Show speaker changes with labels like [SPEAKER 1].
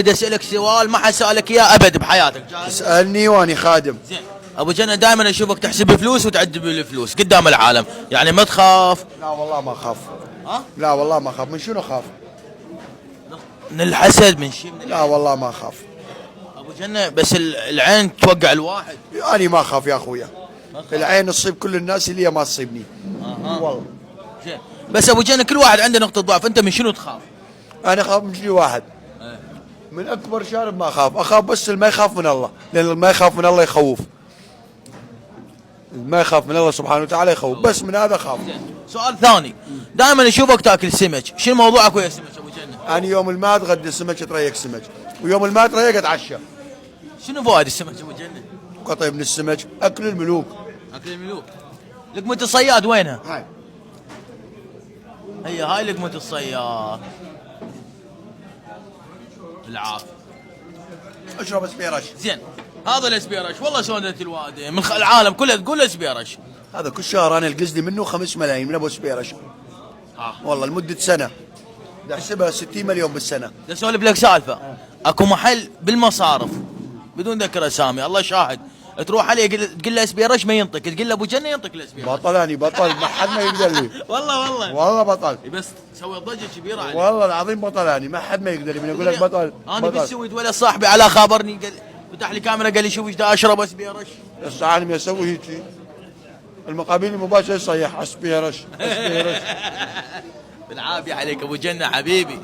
[SPEAKER 1] بدي اسالك سؤال ما حد سالك اياه ابد بحياتك.
[SPEAKER 2] اسألني واني خادم.
[SPEAKER 1] زين ابو جنة، دائما اشوفك تحسب فلوس وتعد بالفلوس قدام العالم، يعني ما تخاف؟
[SPEAKER 2] لا والله ما اخاف.
[SPEAKER 1] ها؟
[SPEAKER 2] لا والله ما اخاف. من شنو اخاف؟
[SPEAKER 1] من الحسد، من شيء، من
[SPEAKER 2] لا والله ما اخاف.
[SPEAKER 1] ابو جنة بس العين توقع الواحد.
[SPEAKER 2] انا ما اخاف يا اخويا. العين تصيب كل الناس اللي هي ما تصيبني. والله.
[SPEAKER 1] زين بس ابو جنة كل واحد عنده نقطة ضعف، انت من شنو تخاف؟
[SPEAKER 2] انا اخاف من شيء واحد. من اكبر شارب ما اخاف بس اللي ما يخاف من الله، لان اللي ما يخاف من الله يخوف. ما يخاف من الله سبحانه وتعالى يخوف، بس من هذا اخاف.
[SPEAKER 1] سؤال ثاني، دائما اشوفك تاكل سمك، شنو موضوعك ويا السمك ابو جنة؟
[SPEAKER 2] انا يوم ما اتغدى سمك اتريق سمك، ويوم ما اتريق اتعشى.
[SPEAKER 1] شنو فوائد السمك ابو جنة؟
[SPEAKER 2] قطع من السمك اكل الملوك.
[SPEAKER 1] اكل الملوك. لقمة الصياد وينها؟
[SPEAKER 2] هاي
[SPEAKER 1] هاي لقمة الصياد. العافية.
[SPEAKER 2] اشرب اسبيرش.
[SPEAKER 1] زين هذا الاسبيرش والله سودة الوادي من العالم كله تقول اسبيرش.
[SPEAKER 2] هذا كل شهر انا القصدي منه 5 ملايين من ابو اسبيرش. والله لمده سنه. بدي احسبها 60 مليون بالسنه.
[SPEAKER 1] بدي اسولف لك سالفه. اكو محل بالمصارف بدون ذكر اسامي، الله شاهد، تروح عليه تقول له اسبيرش ما ينطق، تقول له ابو جنة ينطق الاسبيرش.
[SPEAKER 2] بطل اني بطل، ما حد ما يقدر لي. والله بطل.
[SPEAKER 1] بس سوي ضجه كبيره عليه.
[SPEAKER 2] والله العظيم بطل اني، ما حد ما يقدر لي من يقول لك بطل.
[SPEAKER 1] انا بالسويد ولا صاحبي على خابرني قال، فتح لي كاميرا قال لي شوف ايش دا اشرب اسبيرش.
[SPEAKER 2] هسه انا اسوي هيك المقابل المباشر يصيح اسبيرش.
[SPEAKER 1] بالعافيه عليك ابو جنة حبيبي.